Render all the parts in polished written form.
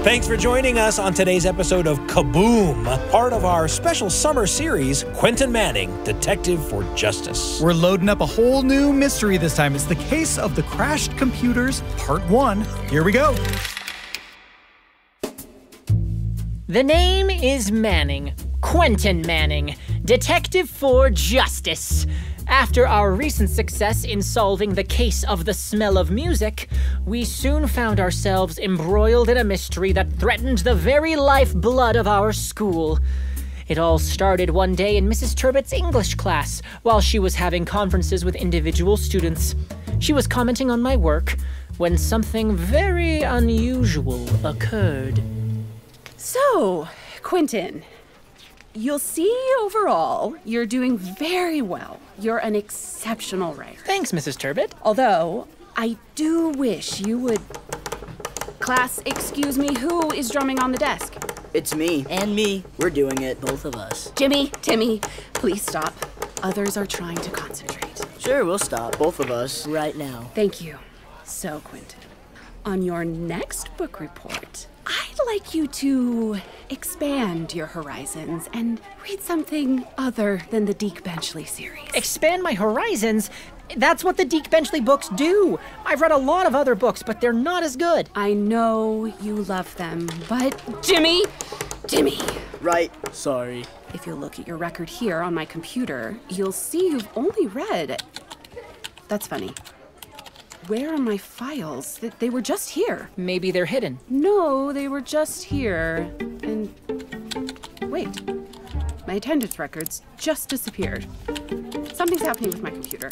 Thanks for joining us on today's episode of Kaboom, part of our special summer series, Quentin Manning, Detective for Justice. We're loading up a whole new mystery this time. It's the case of the crashed computers, part 1. Here we go. The name is Manning, Quentin Manning, Detective for Justice. After our recent success in solving the case of the smell of music, we soon found ourselves embroiled in a mystery that threatened the very lifeblood of our school. It all started one day in Mrs. Turbot's English class while she was having conferences with individual students. She was commenting on my work when something very unusual occurred. So, Quentin, you'll see overall you're doing very well. You're an exceptional writer. Thanks, Mrs. Turbot. Although, I do wish you would... Class, excuse me, who is drumming on the desk? It's me. And me. We're doing it, both of us. Jimmy, Timmy, please stop. Others are trying to concentrate. Sure, we'll stop, both of us, right now. Thank you. So, Quentin, on your next book report, I'd like you to expand your horizons and read something other than the Deke Benchley series. Expand my horizons? That's what the Deke Benchley books do. I've read a lot of other books, but they're not as good. I know you love them, but Jimmy! Right, sorry. If you look at your record here on my computer, you'll see you've only read... That's funny. Where are my files? They were just here. Maybe they're hidden. No, they were just here. And... wait. My attendance records just disappeared. Something's happening with my computer.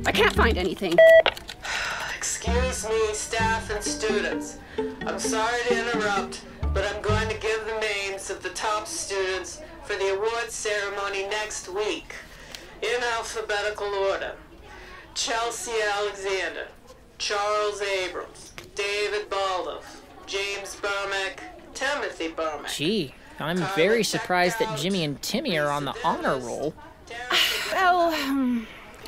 I can't find anything. Excuse me, staff and students. I'm sorry to interrupt, but I'm going to give the names of the top students for the awards ceremony next week, in alphabetical order. Chelsea Alexander, Charles Abrams, David Baldoff, James Bermick, Timothy Bermick. Gee, I'm very surprised that Jimmy and Timmy are on the honor roll. Well,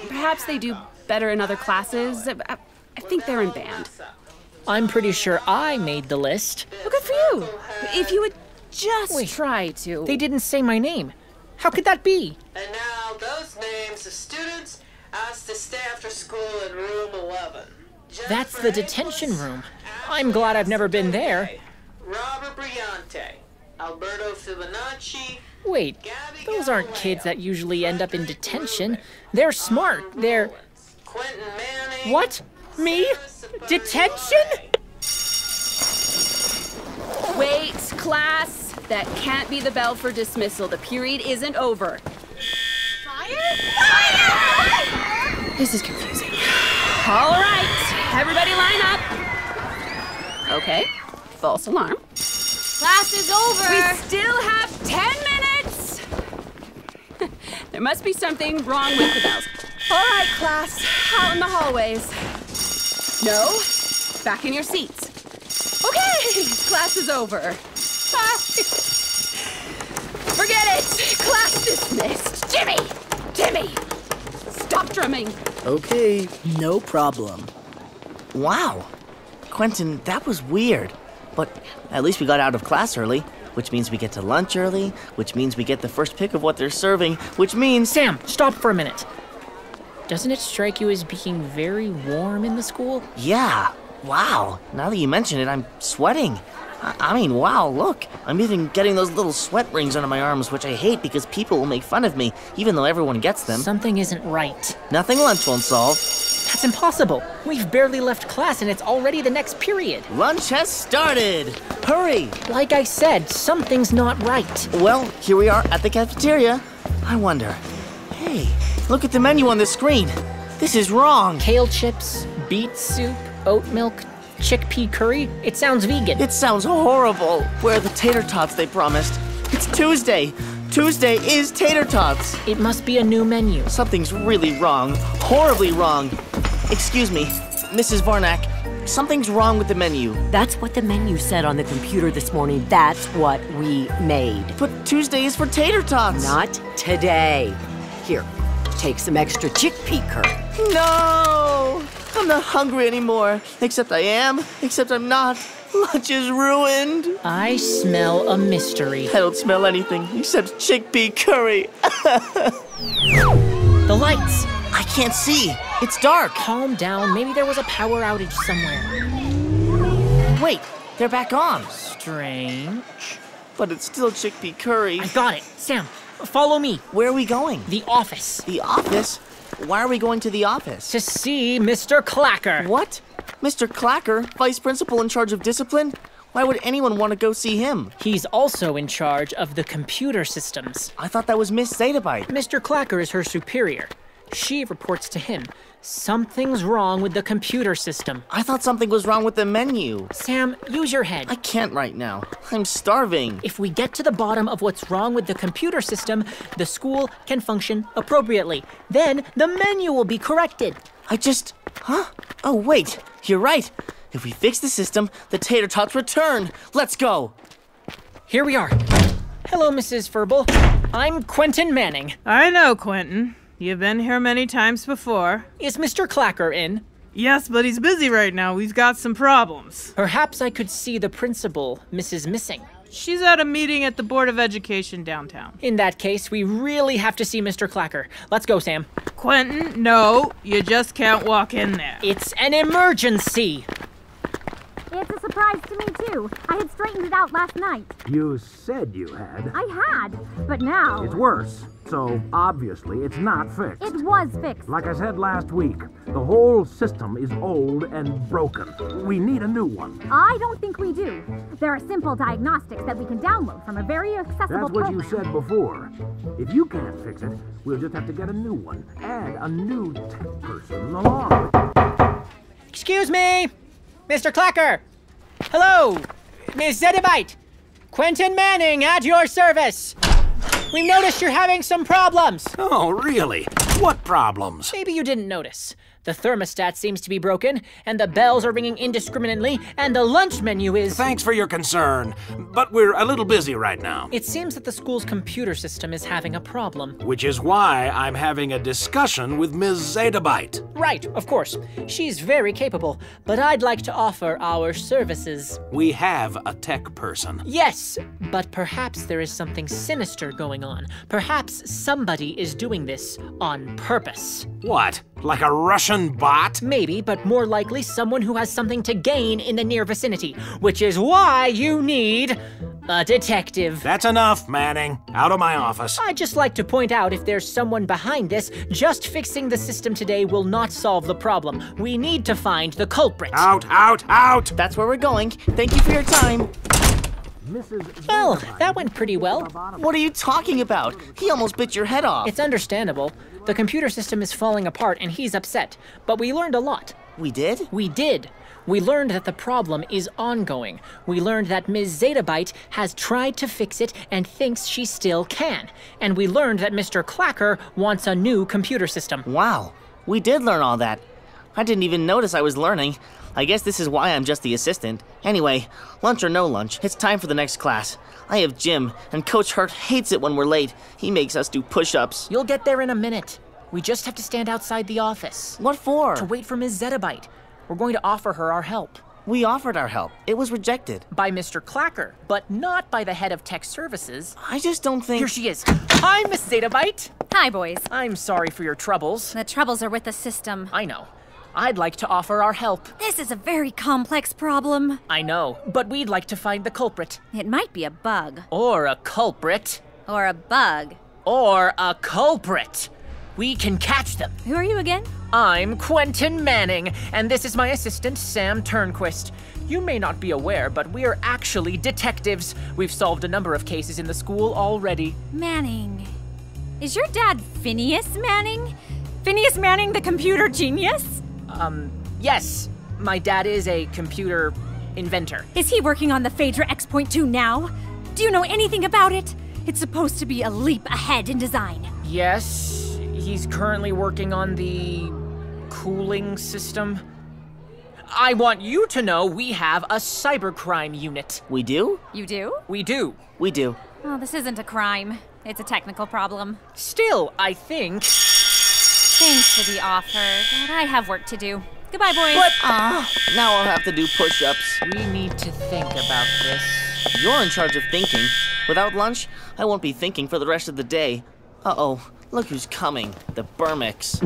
perhaps they do better in other classes. I think they're in band. I'm pretty sure I made the list. Well, good for you. If you would just try to. They didn't say my name. How could that be? And now those names of students asked to stay after school in room 11. That's the detention room. I'm glad I've never been there. Robert Briante, Alberto Fibonacci. Wait, those aren't kids that usually end up in detention. They're smart. They're... Quentin Manning. What? Me? Detention? Wait, class. That can't be the bell for dismissal. The period isn't over. Fire! This is confusing. All right, everybody line up. Okay, false alarm. Class is over. We still have 10 minutes. There must be something wrong with the bells. All right, class, out in the hallways. No, back in your seats. Okay, class is over. Forget it, class dismissed. Timmy, stop drumming. Okay, no problem. Wow. Quentin, that was weird. But at least we got out of class early, which means we get to lunch early, which means we get the first pick of what they're serving, which means... Sam, stop for a minute. Doesn't it strike you as being very warm in the school? Yeah. Wow. Now that you mention it, I'm sweating. I mean, wow, look. I'm even getting those little sweat rings under my arms, which I hate because people will make fun of me, even though everyone gets them. Something isn't right. Nothing lunch won't solve. That's impossible. We've barely left class and it's already the next period. Lunch has started. Hurry. Like I said, something's not right. Well, here we are at the cafeteria. I wonder. Hey, look at the menu on the screen. This is wrong. Kale chips, beet soup, oat milk, chickpea curry. It sounds vegan. It sounds horrible. Where are the tater tots they promised? It's Tuesday. Tuesday is tater tots. It must be a new menu. Something's really wrong. Horribly wrong. Excuse me, Mrs. Varnak. Something's wrong with the menu. That's what the menu said on the computer this morning. That's what we made. But Tuesday is for tater tots. Not today. Here, take some extra chickpea curry. No! I'm not hungry anymore. Except I am, except I'm not. Lunch is ruined. I smell a mystery. I don't smell anything except chickpea curry. The lights. I can't see. It's dark. Calm down. Maybe there was a power outage somewhere. Wait, they're back on. Strange. But it's still chickpea curry. I got it. Sam, follow me. Where are we going? The office. The office? Why are we going to the office? To see Mr. Clacker. What? Mr. Clacker, vice principal in charge of discipline? Why would anyone want to go see him? He's also in charge of the computer systems. I thought that was Miss Zettibyte. Mr. Clacker is her superior. She reports to him. Something's wrong with the computer system. I thought something was wrong with the menu. Sam, use your head. I can't right now. I'm starving. If we get to the bottom of what's wrong with the computer system, the school can function appropriately. Then the menu will be corrected. Huh? Oh, wait. You're right. If we fix the system, the tater tots return. Let's go. Here we are. Hello, Mrs. Firble. I'm Quentin Manning. I know, Quentin. You've been here many times before. Is Mr. Clacker in? Yes, but he's busy right now. He's got some problems. Perhaps I could see the principal, Mrs. Missing. She's at a meeting at the Board of Education downtown. In that case, we really have to see Mr. Clacker. Let's go, Sam. Quentin, no, you just can't walk in there. It's an emergency. It's a surprise to me, too. I had straightened it out last night. You said you had. I had, but now... It's worse, so obviously it's not fixed. It was fixed. Like I said last week, the whole system is old and broken. We need a new one. I don't think we do. There are simple diagnostics that we can download from a very accessible That's what program. you said before. If you can't fix it, we'll just have to get a new one. Add a new tech person along with it. Excuse me! Mr. Clacker! Hello! Miss Zettibyte! Quentin Manning at your service! We've noticed you're having some problems! Oh, really? What problems? Maybe you didn't notice. The thermostat seems to be broken, and the bells are ringing indiscriminately, and the lunch menu is... Thanks for your concern, but we're a little busy right now. It seems that the school's computer system is having a problem. Which is why I'm having a discussion with Ms. Zettibyte. Right, of course. She's very capable, but I'd like to offer our services. We have a tech person. Yes, but perhaps there is something sinister going on. Perhaps somebody is doing this on purpose. What? Like a Russian bot? Maybe, but more likely someone who has something to gain in the near vicinity, which is why you need a detective. That's enough, Manning. Out of my office. I'd just like to point out if there's someone behind this, just fixing the system today will not solve the problem. We need to find the culprit. Out, out, out! That's where we're going. Thank you for your time. Well, that went pretty well. What are you talking about? He almost bit your head off. It's understandable. The computer system is falling apart and he's upset. But we learned a lot. We did? We did. We learned that the problem is ongoing. We learned that Ms. Zettibyte has tried to fix it and thinks she still can. And we learned that Mr. Clacker wants a new computer system. Wow, we did learn all that. I didn't even notice I was learning. I guess this is why I'm just the assistant. Anyway, lunch or no lunch, it's time for the next class. I have gym, and Coach Hurt hates it when we're late. He makes us do push-ups. You'll get there in a minute. We just have to stand outside the office. What for? To wait for Ms. Zettibyte. We're going to offer her our help. We offered our help. It was rejected. By Mr. Clacker, but not by the head of tech services. I just don't think... Here she is. Hi, Miss Zettibyte. Hi, boys. I'm sorry for your troubles. The troubles are with the system. I know. I'd like to offer our help. This is a very complex problem. I know, but we'd like to find the culprit. It might be a bug. Or a culprit. Or a bug. Or a culprit. We can catch them. Who are you again? I'm Quentin Manning, and this is my assistant, Sam Turnquist. You may not be aware, but we're actually detectives. We've solved a number of cases in the school already. Manning. Is your dad Phinneas Manning? Phinneas Manning, the computer genius? Yes. My dad is a computer inventor. Is he working on the Phaedra X.2 now? Do you know anything about it? It's supposed to be a leap ahead in design. Yes. He's currently working on the cooling system. I want you to know we have a cybercrime unit. We do? You do? We do. We do. Oh, this isn't a crime. It's a technical problem. Still, I think... Thanks for the offer, but I have work to do. Goodbye, boys. But, now I'll have to do push-ups. We need to think about this. You're in charge of thinking. Without lunch, I won't be thinking for the rest of the day. Uh-oh, look who's coming. The Bermicks.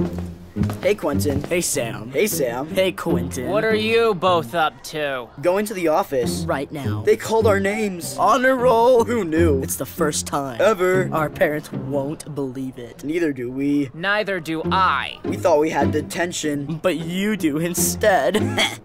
Hey, Quentin. Hey, Sam. Hey, Sam. Hey, Quentin. What are you both up to? Going to the office. Right now. They called our names. Honor roll. Who knew? It's the first time. Ever. Our parents won't believe it. Neither do we. Neither do I. We thought we had detention. But you do instead.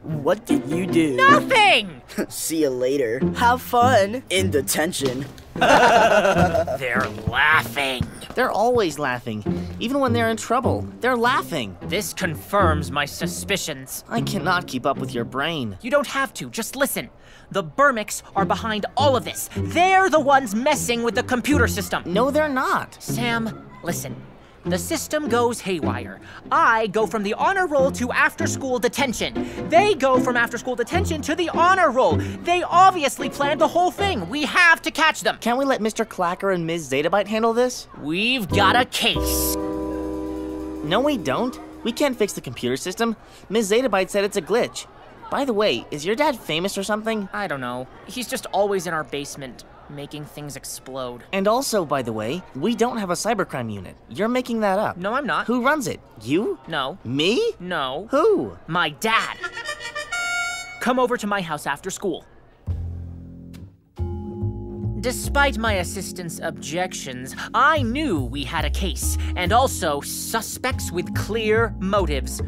What did you do? Nothing! See you later. Have fun. In detention. They're laughing. They're always laughing. Even when they're in trouble, they're laughing. This confirms my suspicions. I cannot keep up with your brain. You don't have to, just listen. The Bermicks are behind all of this. They're the ones messing with the computer system. No, they're not. Sam, listen. The system goes haywire. I go from the honor roll to after-school detention. They go from after-school detention to the honor roll. They obviously planned the whole thing. We have to catch them. Can't we let Mr. Clacker and Ms. Zettibyte handle this? We've got a case. No, we don't. We can't fix the computer system. Ms. Zettibyte said it's a glitch. By the way, is your dad famous or something? I don't know. He's just always in our basement, making things explode. And also, by the way, we don't have a cybercrime unit. You're making that up. No, I'm not. Who runs it? You? No. Me? No. Who? My dad. Come over to my house after school. Despite my assistant's objections, I knew we had a case, and also suspects with clear motives.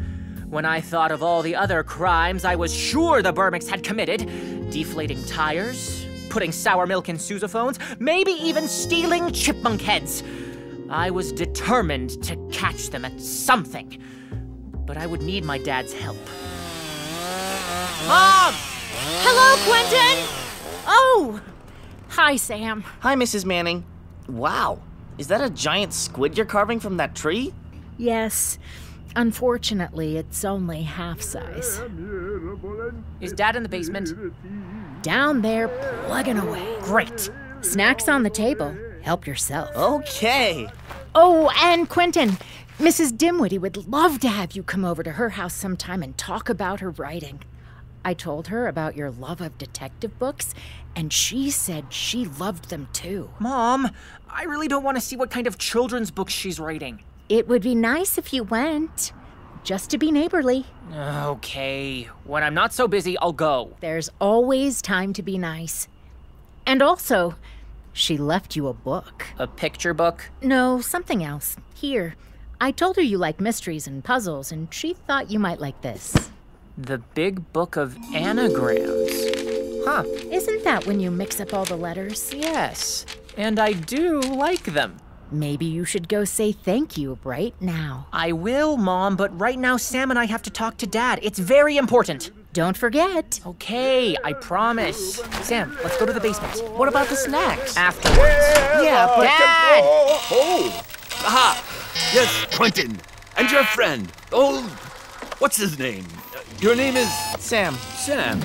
When I thought of all the other crimes I was sure the Bermicks had committed, deflating tires, putting sour milk in sousaphones, maybe even stealing chipmunk heads, I was determined to catch them at something. But I would need my dad's help. Mom! Hello, Quentin! Oh! Hi, Sam. Hi, Mrs. Manning. Wow, is that a giant squid you're carving from that tree? Yes. Unfortunately, it's only half size. Is Dad in the basement? Down there, plugging away. Great. Snacks on the table. Help yourself. Okay. Oh, and Quentin, Mrs. Dimwitty would love to have you come over to her house sometime and talk about her writing. I told her about your love of detective books, and she said she loved them too. Mom, I really don't want to see what kind of children's books she's writing. It would be nice if you went, just to be neighborly. Okay, when I'm not so busy, I'll go. There's always time to be nice. And also, she left you a book. A picture book? No, something else. Here. I told her you like mysteries and puzzles, and she thought you might like this. The Big Book of Anagrams. Huh. Isn't that when you mix up all the letters? Yes, and I do like them. Maybe you should go say thank you right now. I will, Mom, but right now Sam and I have to talk to Dad. It's very important. Don't forget. Okay, I promise. Sam, let's go to the basement. What about the snacks? Afterwards. Yeah, but... Dad! Oh! Aha! Yes, Quentin. And your friend. Oh, what's his name? Your name is... Sam. Sam.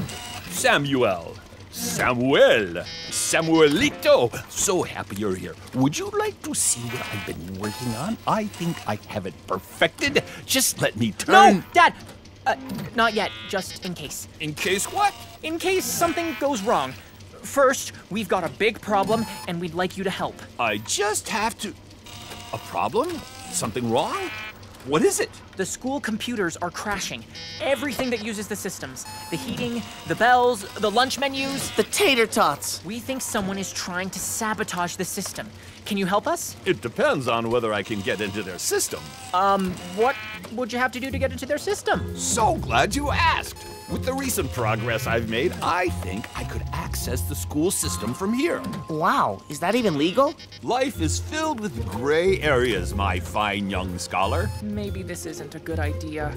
Samuel. Samuel. Samuelito. So happy you're here. Would you like to see what I've been working on? I think I have it perfected. Just let me turn... No, Dad! Not yet, just in case. In case what? In case something goes wrong. First, we've got a big problem, and we'd like you to help. I just have to... A problem? Something wrong? What is it? The school computers are crashing. Everything that uses the systems. The heating, the bells, the lunch menus. The tater tots. We think someone is trying to sabotage the system. Can you help us? It depends on whether I can get into their system. What would you have to do to get into their system? So glad you asked. With the recent progress I've made, I think I could access the school system from here. Wow, is that even legal? Life is filled with gray areas, my fine young scholar. Maybe this isn't a good idea.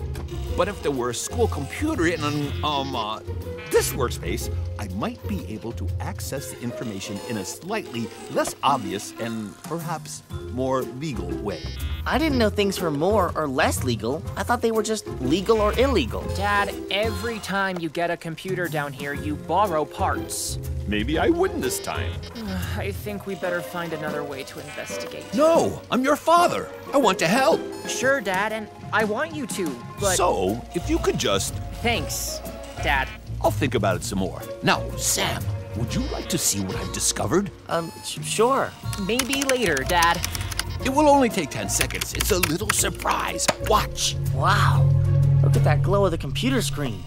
But if there were a school computer in this workspace, I might be able to access the information in a slightly less obvious and perhaps more legal way. I didn't know things were more or less legal. I thought they were just legal or illegal. Dad, every time you get a computer down here, you borrow parts. Maybe I wouldn't this time. I think we better find another way to investigate. No, I'm your father. I want to help. Sure, Dad, and I want you to, but... So, if you could just... Thanks, Dad. I'll think about it some more. Now, Sam, would you like to see what I've discovered? Sure. Maybe later, Dad. It will only take 10 seconds. It's a little surprise. Watch. Wow. Look at that glow of the computer screen.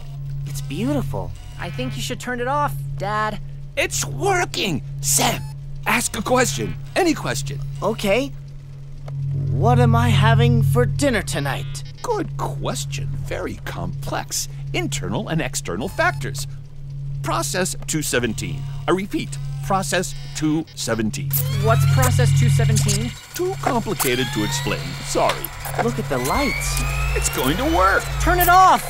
It's beautiful. I think you should turn it off, Dad. It's working! Sam, ask a question. Any question. Okay. What am I having for dinner tonight? Good question. Very complex. Internal and external factors. Process 217. I repeat, process 217. What's process 217? Too complicated to explain. Sorry. Look at the lights. It's going to work. Turn it off.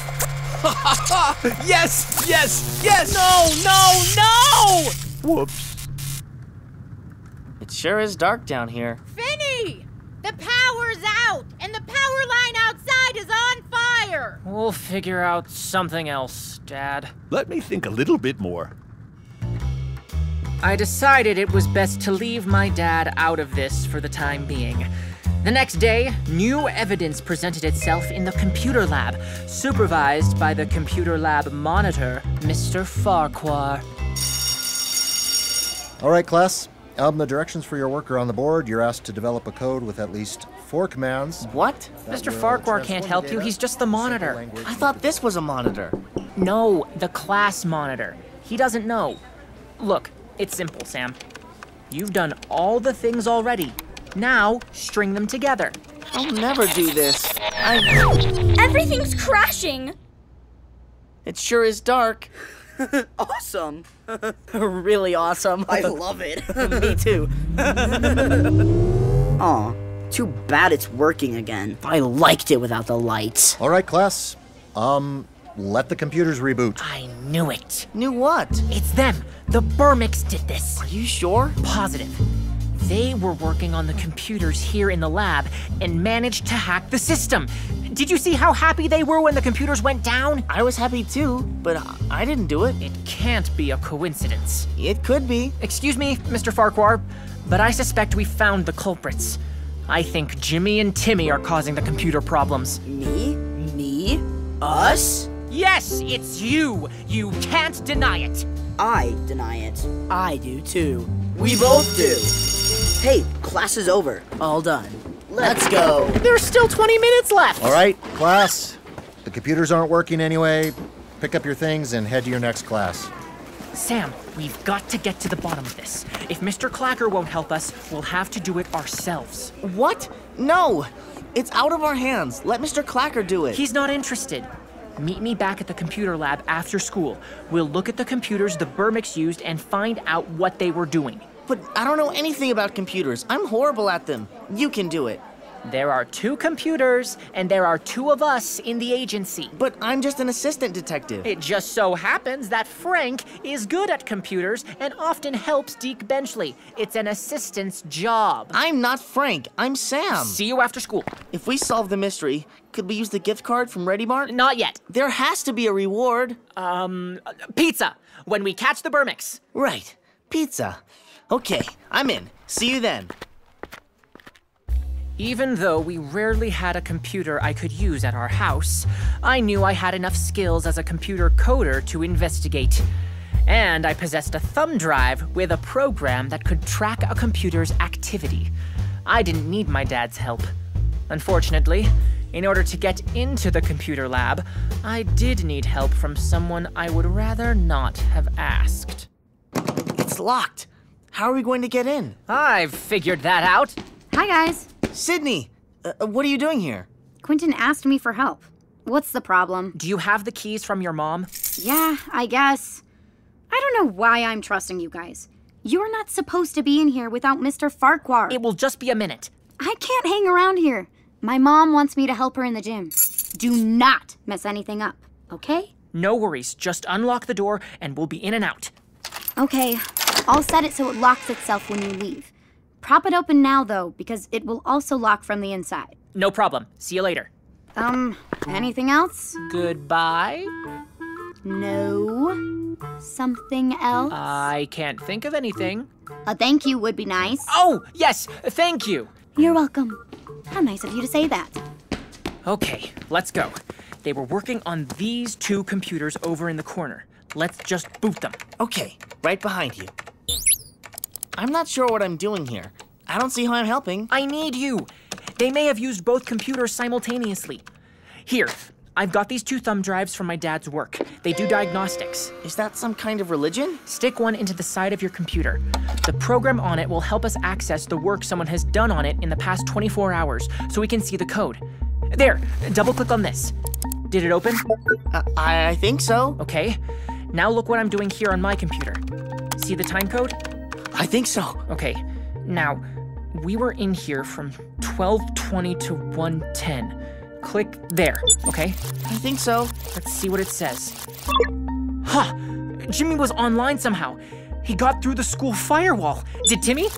Yes, yes, yes! No! Whoops. It sure is dark down here. Finny! The power's out, and the power line outside is on fire! We'll figure out something else, Dad. Let me think a little bit more. I decided it was best to leave my dad out of this for the time being. The next day, new evidence presented itself in the computer lab, supervised by the computer lab monitor, Mr. Farquhar. All right, class. The directions for your work are on the board. You're asked to develop a code with at least 4 commands. What? Mr. Farquhar can't help you. He's just the monitor. I thought this was a monitor. No, the class monitor. He doesn't know. Look, it's simple, Sam. You've done all the things already. Now, string them together. I'll never do this. Everything's crashing! It sure is dark. Awesome. Really awesome. I love it. Me too. Aw, too bad it's working again. I liked it without the lights. All right, class. Let the computers reboot. I knew it. Knew what? It's them. The Bermicks did this. Are you sure? Positive. They were working on the computers here in the lab and managed to hack the system. Did you see how happy they were when the computers went down? I was happy too, but I didn't do it. It can't be a coincidence. It could be. Excuse me, Mr. Farquhar, but I suspect we found the culprits. I think Jimmy and Timmy are causing the computer problems. Me? Us? Yes, it's you. You can't deny it. I deny it. I do too. We both do. Hey, class is over. All done. Let's go. There's still 20 minutes left. All right, class. The computers aren't working anyway. Pick up your things and head to your next class. Sam, we've got to get to the bottom of this. If Mr. Clacker won't help us, we'll have to do it ourselves. What? No! It's out of our hands. Let Mr. Clacker do it. He's not interested. Meet me back at the computer lab after school. We'll look at the computers the Bermicks used and find out what they were doing. But I don't know anything about computers. I'm horrible at them. You can do it. There are 2 computers, and there are 2 of us in the agency. But I'm just an assistant detective. It just so happens that Frank is good at computers and often helps Deke Benchley. It's an assistant's job. I'm not Frank. I'm Sam. See you after school. If we solve the mystery, could we use the gift card from Ready Mart? Not yet. There has to be a reward. Pizza. When we catch the Bermicks. Right. Pizza. Okay, I'm in. See you then. Even though we rarely had a computer I could use at our house, I knew I had enough skills as a computer coder to investigate. And I possessed a thumb drive with a program that could track a computer's activity. I didn't need my dad's help. Unfortunately, in order to get into the computer lab, I did need help from someone I would rather not have asked. It's locked. How are we going to get in? I've figured that out. Hi, guys. Sydney, what are you doing here? Quentin asked me for help. What's the problem? Do you have the keys from your mom? Yeah, I guess. I don't know why I'm trusting you guys. You're not supposed to be in here without Mr. Farquhar. It will just be a minute. I can't hang around here. My mom wants me to help her in the gym. Do not mess anything up, okay? No worries. Just unlock the door and we'll be in and out. Okay, I'll set it so it locks itself when you leave. Prop it open now, though, because it will also lock from the inside. No problem. See you later. Anything else? Goodbye? No. Something else? I can't think of anything. A thank you would be nice. Oh, yes, thank you. You're welcome. How nice of you to say that. Okay, let's go. They were working on these 2 computers over in the corner. Let's just boot them. Okay, right behind you. I'm not sure what I'm doing here. I don't see how I'm helping. I need you. They may have used both computers simultaneously. Here, I've got these 2 thumb drives from my dad's work. They do diagnostics. Is that some kind of religion? Stick one into the side of your computer. The program on it will help us access the work someone has done on it in the past 24 hours, so we can see the code. There, double-click on this. Did it open? I think so. Okay. Now look what I'm doing here on my computer. See the time code? I think so. Okay. Now, we were in here from 12:20 to 1:10. Click there, okay? I think so. Let's see what it says. Huh! Jimmy was online somehow. He got through the school firewall. Did Timmy?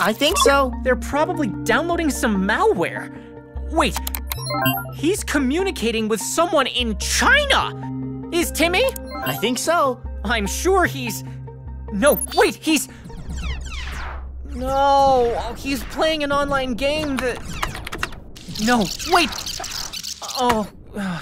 I think so. They're probably downloading some malware. Wait, he's communicating with someone in China! Is Timmy? I think so. I'm sure he's... No, wait, he's... No, he's playing an online game that... No, wait! Oh,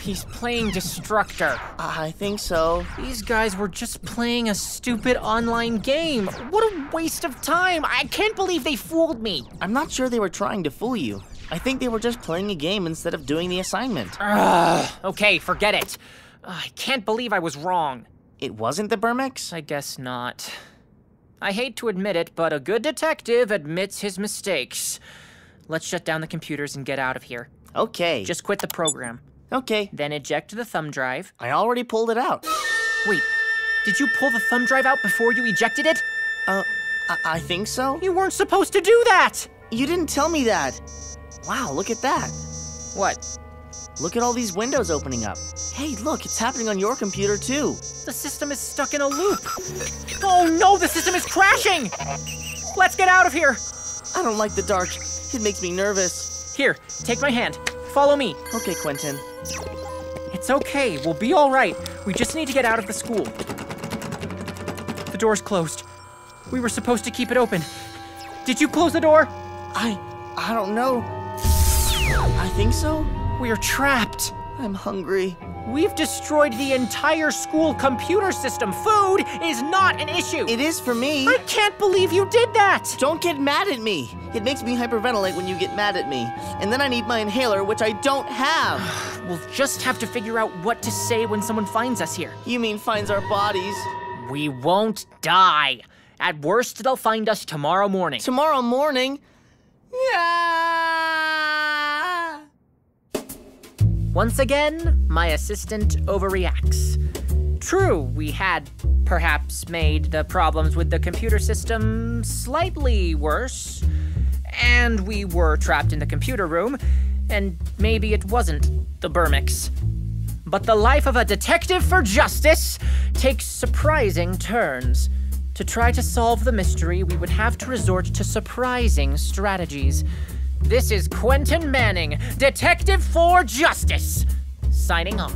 he's playing Destructor. I think so. These guys were just playing a stupid online game. What a waste of time. I can't believe they fooled me. I'm not sure they were trying to fool you. I think they were just playing a game instead of doing the assignment. Okay, forget it. I can't believe I was wrong. It wasn't the Bermicks? I guess not. I hate to admit it, but a good detective admits his mistakes. Let's shut down the computers and get out of here. Okay. Just quit the program. Okay. Then eject the thumb drive. I already pulled it out. Wait, did you pull the thumb drive out before you ejected it? I think so. You weren't supposed to do that! You didn't tell me that. Wow, look at that. What? Look at all these windows opening up. Hey, look, it's happening on your computer too. The system is stuck in a loop. Oh no, the system is crashing! Let's get out of here! I don't like the dark. It makes me nervous. Here, take my hand. Follow me. Okay, Quentin. It's okay, we'll be all right. We just need to get out of the school. The door's closed. We were supposed to keep it open. Did you close the door? I don't know. I think so. We're trapped. I'm hungry. We've destroyed the entire school computer system. Food is not an issue. It is for me. I can't believe you did that. Don't get mad at me. It makes me hyperventilate when you get mad at me. And then I need my inhaler, which I don't have. We'll just have to figure out what to say when someone finds us here. You mean finds our bodies? We won't die. At worst, they'll find us tomorrow morning. Tomorrow morning? Yeah. Once again, my assistant overreacts. True, we had perhaps made the problems with the computer system slightly worse, and we were trapped in the computer room, and maybe it wasn't the Bermicks. But the life of a detective for justice takes surprising turns. To try to solve the mystery, we would have to resort to surprising strategies. This is Quentin Manning, Detective for Justice, signing off.